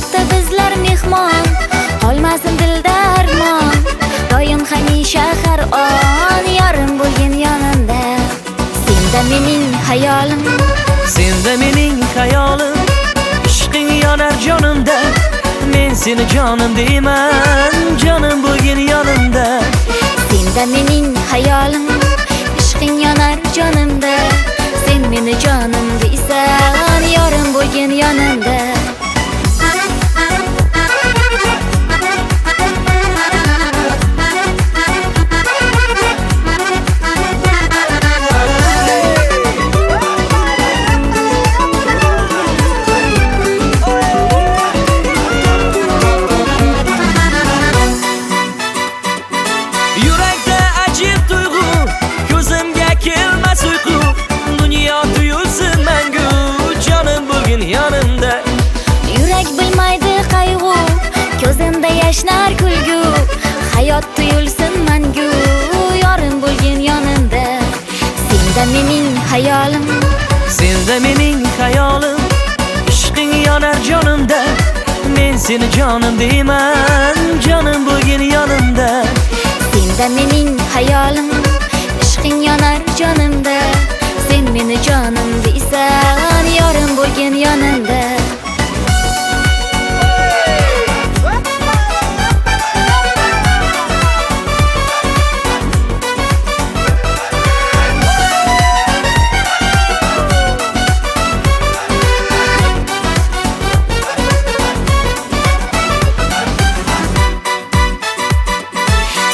hayotda bizlar mehmon, qolmasin dilda armon. Doim hamisha har on yorim bo'lgin yonimda. Senda mening hayolim, senda mening hayolim, ishqing yonar jonimda. Men seni jonim deyman, jonim bo'lgin yonimda. Senda mening hayolim, ishqing yonar jonimda. Sen meni jonim deysan, yorim bo'lgin yonimda. Yurakda ajib tuyg'u, ko'zimga kelmas uyqu. Dunyo tuyulsin mangu, jonim bo'lgin yonimda. Yurak bilmaydi qayg'u, ko'zimda yashnar kulgu. Hayot tuyulsin mangu, yorim bo'lgin yonimda. Senda mening hayolim, Senda mening hayolim, ishqing yonar jonimda. Men seni jonim deyman, jonim bo'lgin yonimda. senda mening hayolim, ishqing yonar jonimda. Sen meni jonim deysan, yorim bo'lgin yonimda.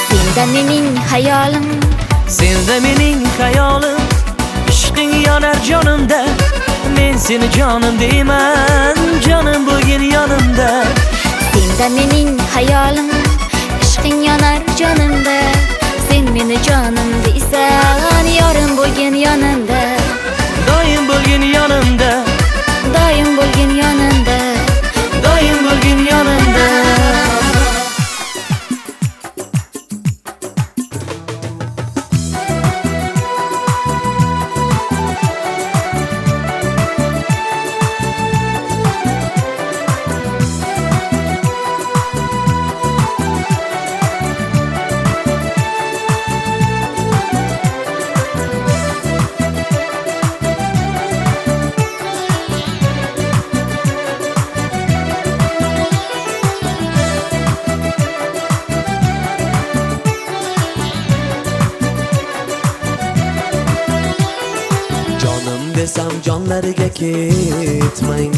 Senda mening hayolim, Senda mening hayolim, ishqing yonar jonimda. Men seni jonim deyman, jonim bo'lgin yonimda. senda mening hayolim, ishqing yonar jonimda. Sen meni jonim deysan, yorim bo'lgin yonimda. Doim bo'lgin yonimda, Doim bo'lgin yonimda. doim bo'lgin yonimda. Jonim desam jonlariga ketmang,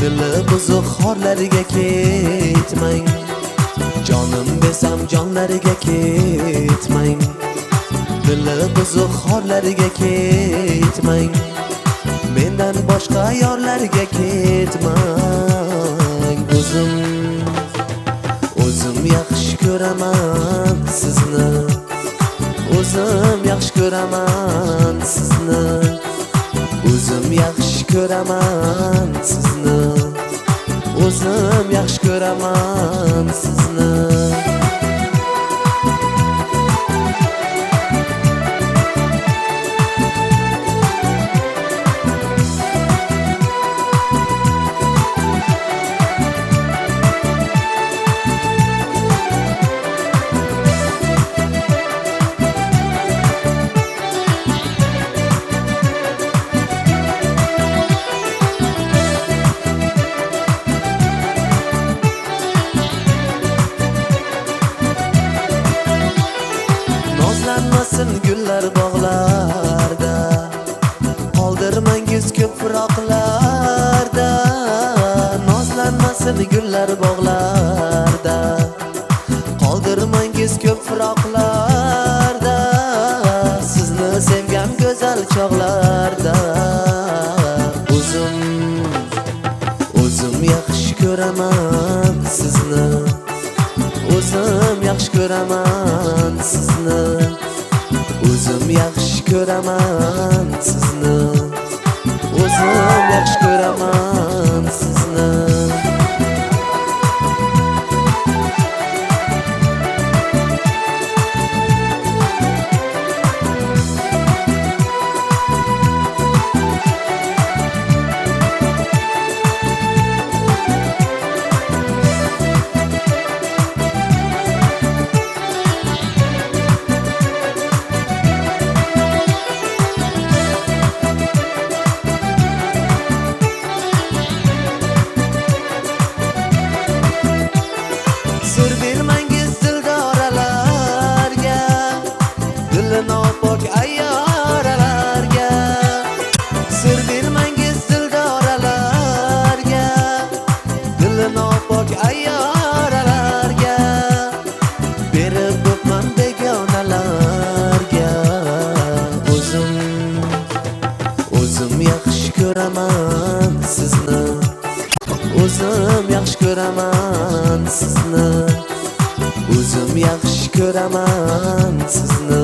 dili buzuq xorlariga ketmang. Jonim desam jonlariga ketmang, dili buzuq xorlariga ketmang. Mendan boshqa yorlarga ketmang. O'zim yaxshi ko'raman sizni. O'zim yaxshi ko'raman sizni. O'zim yaxshi ko'raman sizni. O'zim yaxshi ko'raman sizni. Nozlanmasin gullar bog'larda, qoldirmangiz ko'p firoqlarda. Nozlanmasin gullar bog'larda, qoldirmangiz ko'p firoqlarda. Sizni sevgan go'zal chog'larda. O'zim yaxshi ko'raman sizni. O'zim yaxshi ko'raman sizni. O'zim yaxshi ko'raman sizni. O'zim yaxshi ko'raman sizni. ko'raman sizni, o'zim yaxshi ko'raman sizni,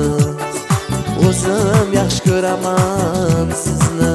o'zim yaxshi ko'raman sizni.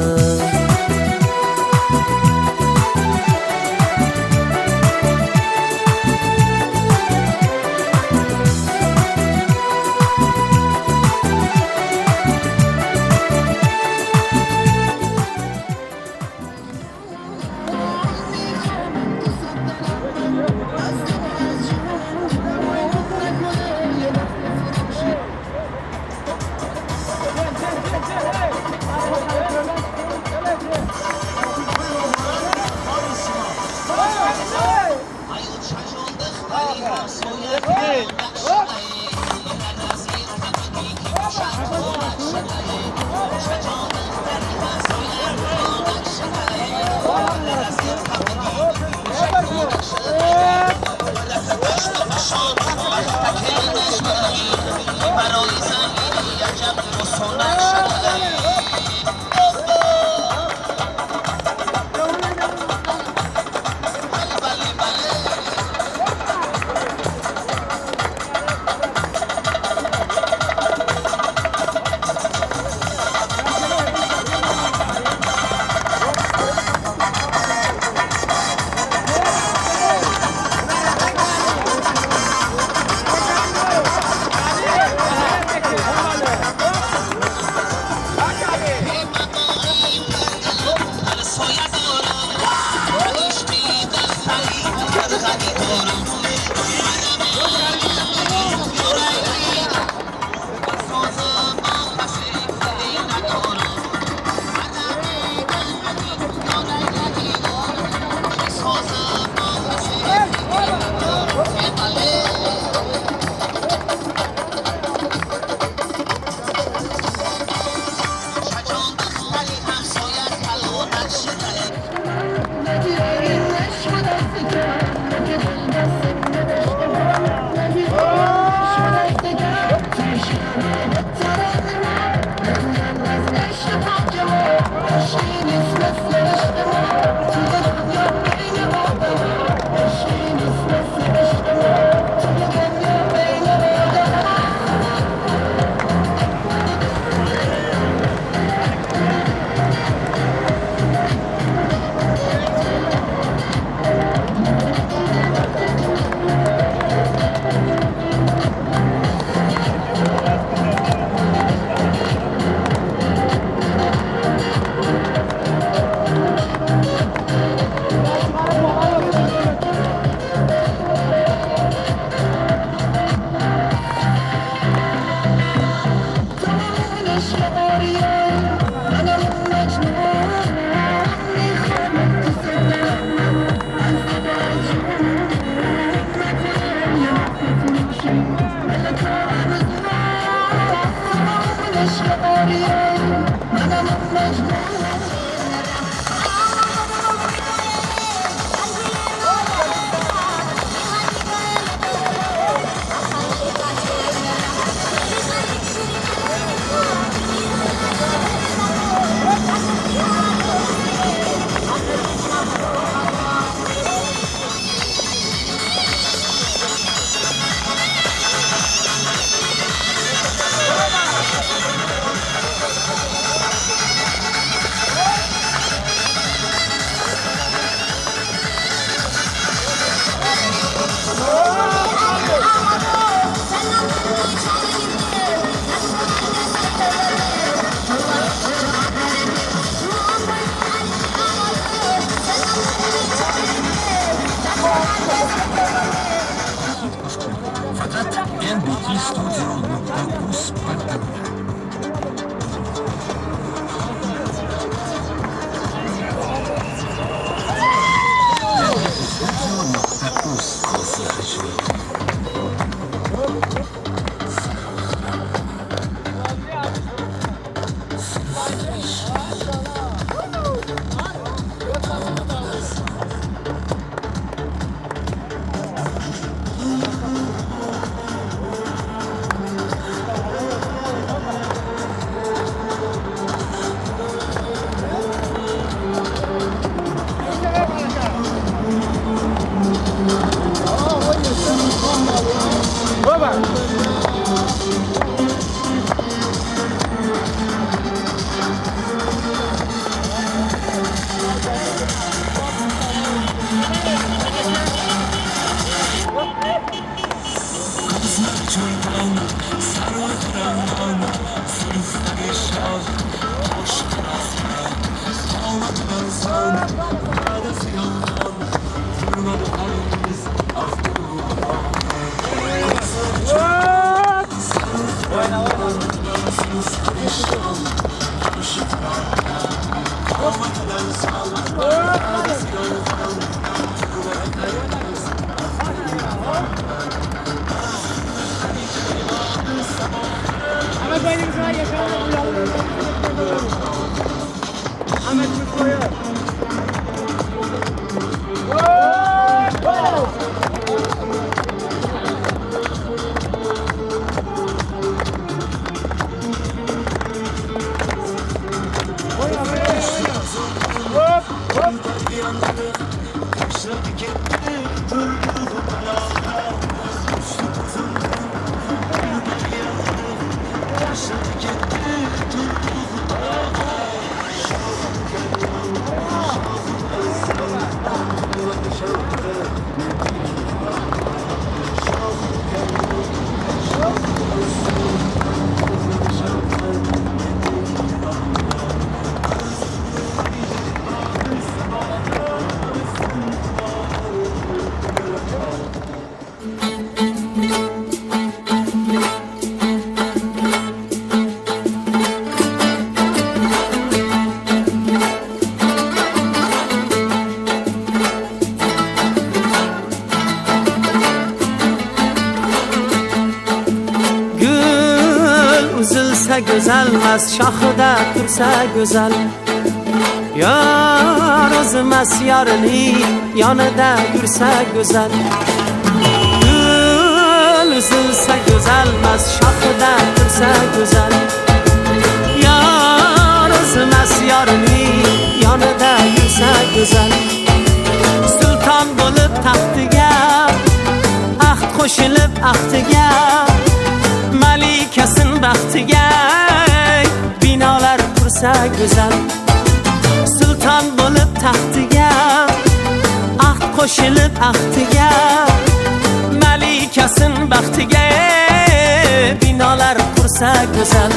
Uz. uzilsa go'zalmas, shoxida tursa go'zal. Yor o'zimas yorining yonida yursa go'zal. Gul uzilsa go'zalmas, shoxida tursa go'zal. Yor o'zimas yorining yonida yursa go'zal. Sulton bo'lib taxtiga, ahd qo'shilib ahdiga, malikasin baxtiga binolar qursa go'zal. Sulton bo'lib taxtiga, ahd qo'shilib ahdiga, malikasin baxtiga binolar qursa go'zal.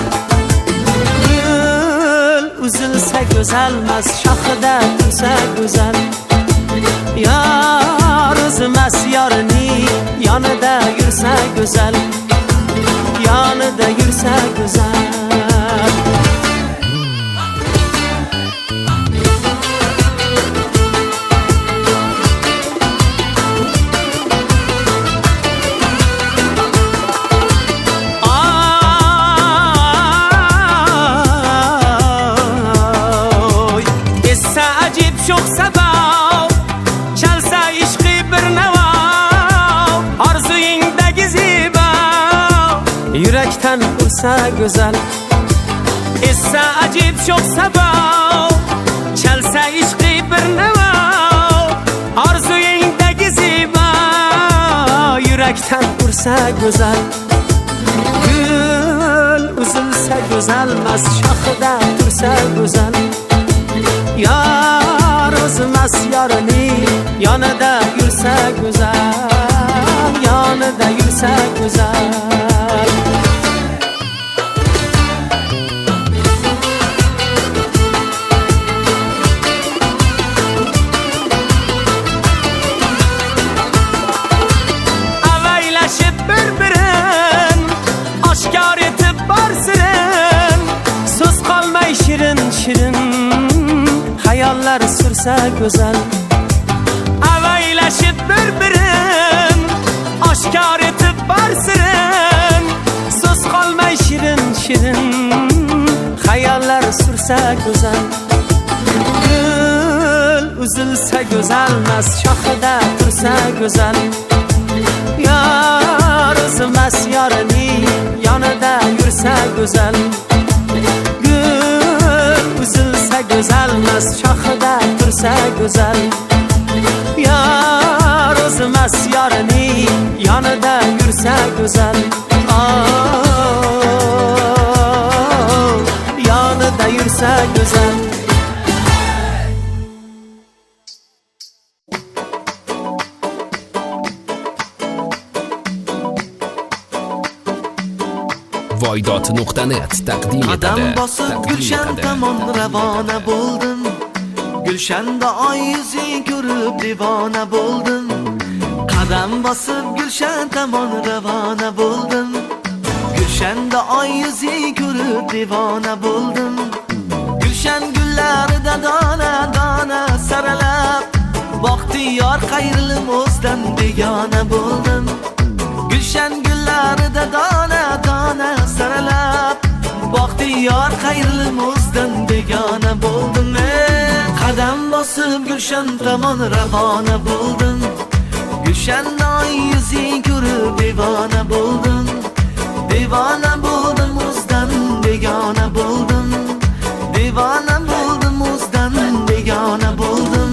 Gul uzilsa go'zalmas, shoxida tursa go'zal. Yor o'zimas yorining yonida yursa go'zal. Yonida yursa go'zal. Yurakdan ursa go'zal. Essa ajib sho'x sabo, chalsa ishqi bir navo, orzuyingdagi zibo, yurakdan ursa go'zal. Gul uzilsa go'zalmas, shoxida tursa go'zal. Yor o'zimas yorining yonida yursa go'zal. Yonida yursa go'zal. Shirin hayallar sürsa güzel. Avaylashib bir-birin oshkor etib borsirin, so'z qolmay shirin hayallar sursa güzel. Gul uzilsa go'zalmas, shoxida tursa go'zal. Yor o'zimas yorining yonida yursa go'zal. Uzilsa go'zalmas, shoxida tursa go'zal. Yor o'zimas yorining yonida yursa go'zal. Yonida yursa go'zal. Voydod.net taqdim etadi. Qadam bosib Gulshan tomon ravona bo'ldim. Gulshanda oy yuzing ko'rib divona bo'ldim. Qadam bosib Gulshan tomon ravona bo'ldim. Gulshanda oy yuzing ko'rib divona bo'ldim. Gulshan gullarida dona saralab, baxtiyor qayrilib o'zdan begona bo'ldim. Gulshan gullarida dona saralab, baxtiyor qayrilib o'zdan begona bo'ldim. Qadam bosib Gulshan tomon ravona bo'ldim. Gulshanda oy yuzing ko'rib devona bo'ldim. Devona bo'ldim, o'zdan begona bo'ldim. Devona bo'ldim, o'zdan begona bo'ldim.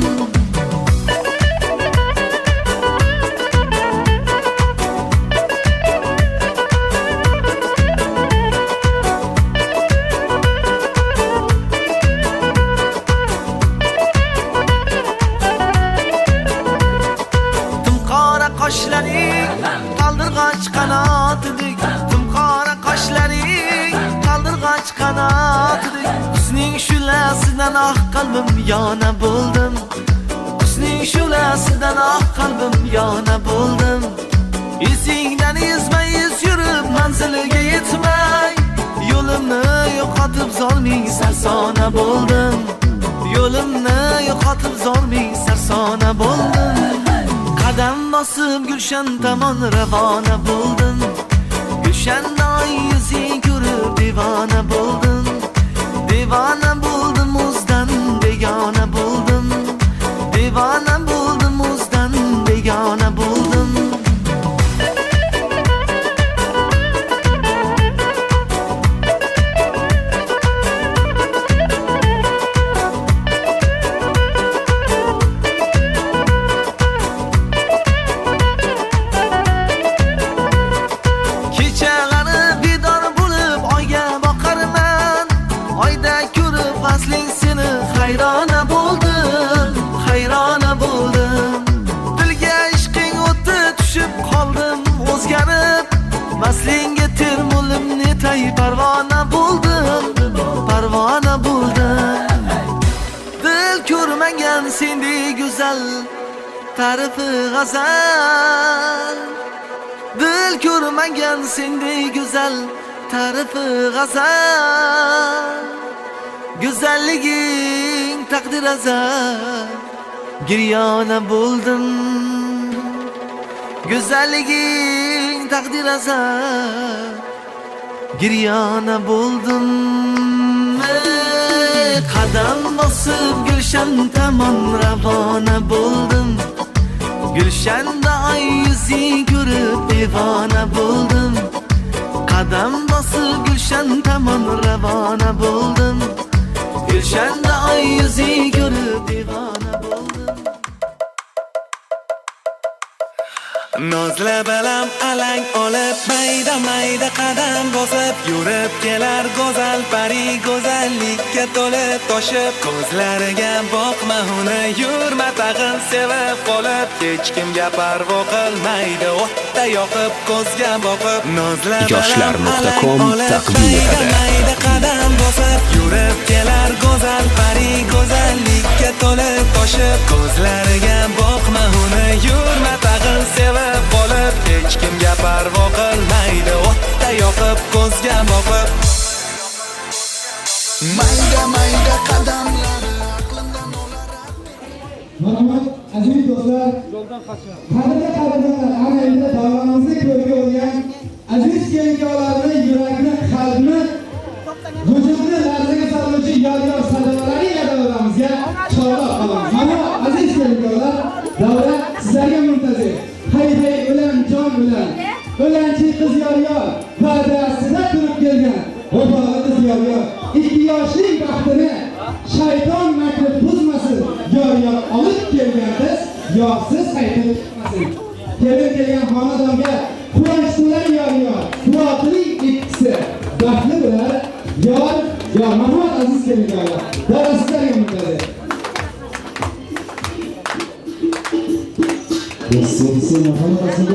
qoshlaring qaldirg'ach qanotidek tumqora qoshlaring qaldirg'ach qanotidek husning shulasidan qalbim yona bo'ldim husning shulasidan qalbim yona bo'ldim esingdan izma-iz yurib manziliga yetmay yo'limni yo'qotib zolming sarsona bo'ldim yo'limni yo'qotib zolming sarsona bo'ldim qadam bosib gulshan tomon ravona bo'ldim gulshanda yuzing ko'rib devona bo'ldim o'zdan begona bo'ldim devona bo'ldim o'zdan begona bo'ldim hayrona bo'ldim dilga ishqing o'ti tushib qoldim o'zgarib maslingga termulim netay parvona bo'ldim dil ko'rmagan sendek go'zal tarifi g'azal dil ko'rmagan sendek go'zal tarifi g'azal go'zalliging taqdir azal giryona bo'ldim go'zalliging taqdir azal giryona bo'ldim qadam bosib gulshan tomon ravona bo'ldim gulshanda oy yuzing ko'rib devona bo'ldim qadam bosib gulshan tomon ravona bo'ldim gulshanda oy yuzing ko'rib devona bo'ldim nozla balam alang olib mayda mayda qadam bosib yurib kelar go'zal pari go'zallikka to'lib toshib ko'zlariga boqma uni yurma tag'in sevib qolib hech kimga parvo qilmaydi o'tda yoqib ko'zga boqib nozla yoshlar.com taqdim etadi mayda qadam bosib yurib kelar go'zal pari go'zallikka to'lib toshib ko'zlariga boqma uni yurma tag'in sevib qolib hech kimga parvo qilmaydi o'tda yoqib ko'zga boqib mayda mayda qadamlari aqlimdan olar Merhamet aziz do'stlar, qadrli ana endi davomimizni ko'rga olgan aziz kelganlarni yurakni, qalbni, vujudni larzaga soluvchi yodgor sadalarni yadalamizga chorlab qolamiz. Mana aziz kelganlar, davra sizlarga muntazir. Hay o'lan jon bilan, o'lanchi qiz yor va'dasida turib kelgan o'g'il qiz yor 2 yoshlik baxtini shayton makri buzmasin. Yor olib kelgan qiz yorsiz qaytib chiqmasin. Kelgan xonadonga quvonch to'lar yor Murodning ikkisi baxtli bo'lar. Yor Muhammad aziz kelganlar. Daraslarga muntazir. Muhammad aziz